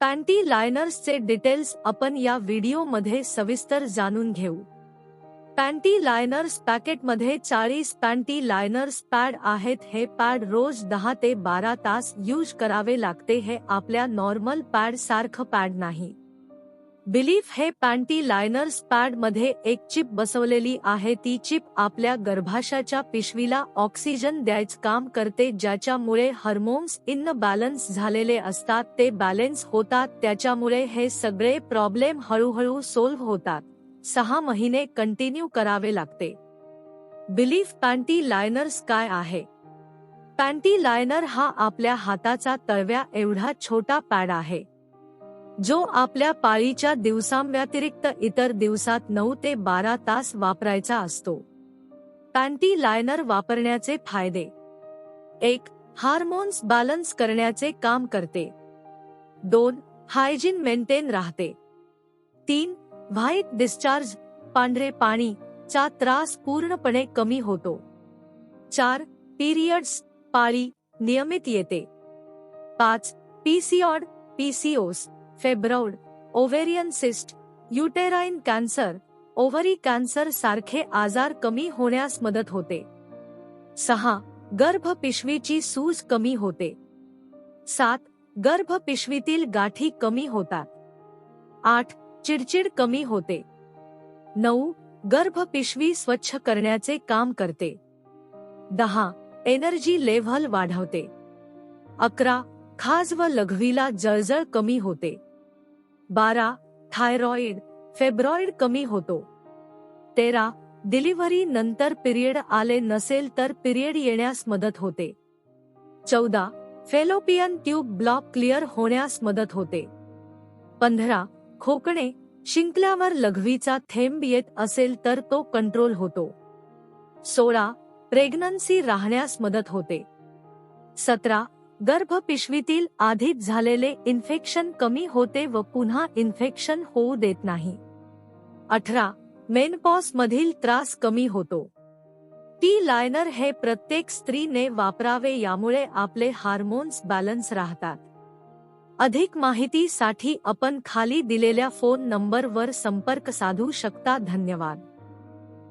Panty लायनर्सचे details आपण या व्हिडिओमध्ये सविस्तर जाणून घेऊ। पॅन्टी लायनर्स पॅकेटमध्ये 40 पॅन्टी लायनर्स पॅड आहेत। हे पॅड रोज 10 ते 12 तास यूज करावे लागते। हे आपल्या नॉर्मल पॅड सारखं पॅड नाही। बिलीफ हे पॅन्टी लायनर्स पॅड मध्ये एक चिप बसवलेली आहे। ती चिप आपल्या गर्भाशयाच्या पिशवीला ऑक्सिजन द्यायचं काम करते, ज्याच्यामुळे हार्मोन्स इन बॅलन्स झालेले असतात ते बॅलन्स होतात। त्याच्यामुळे हे सगळे प्रॉब्लेम हळूहळू सॉल्व्ह होतात। 6 महिने कंटिन्यू करावे लागते। बिलीफ पॅन्टी लायनर्स काय आहे? पॅन्टी लायनर हा आपल्या हाताचा तळव्या एवढा छोटा पॅड आहे, जो आपल्या पाळीच्या दिवसांव्यतिरिक्त इतर दिवसात 9 ते 12 तास वापरायचा असतो। पॅन्टी लायनर वापरण्याचे फायदे: 1. हार्मोन्स बॅलन्स करण्याचे काम करते। 2. हायजीन मेंटेन राहते। 3. व्हाईट डिस्चार्ज पांढरे पाणी चा त्रास पूर्णपणे कमी होतो। 4. पीरियड्स पाळी नियमित येते। 5. PCOS fibroid ovarian cyst uterine cancer ovary cancer सारखे आजार कमी होण्यास मदत होते। 6. गर्भपिशवीची सूज कमी होते। 7. गर्भपिशवीतील गाठी कमी होतात। 8. चिडचिड कमी होते। 9. गर्भपिशवी स्वच्छ करण्याचे काम करते। 10. एनर्जी लेव्हल वाढवते। 11. खाज व लघवीला जळजळ कमी होते। 12. थायरॉइड फायब्रॉइड कमी होतो। 13. डिलिव्हरी नंतर पिरियड आले नसेल तर पिरियड येण्यास मदत होते। 14. फॅलोपियन ट्यूब ब्लॉक क्लिअर होण्यास मदत होते। 15. खोकणे शिंकल्यावर लघवीचा थेंब येत असेल तर तो कंट्रोल होतो। 16. प्रेग्नन्सी राहण्यास मदत होते। 17. गर्भपिशवीतील आधीच झालेले इन्फेक्शन कमी होते व पुन्हा इन्फेक्शन होऊ देत नाही। 18. मेनपॉज मधील त्रास कमी होतो। टी लायनर हे प्रत्येक स्त्रीने वापरावे, यामुळे आपले हार्मोन्स बॅलन्स राहतात। अधिक माहितीसाठी आपण खाली दिलेल्या फोन नंबरवर संपर्क साधू शकता। धन्यवाद।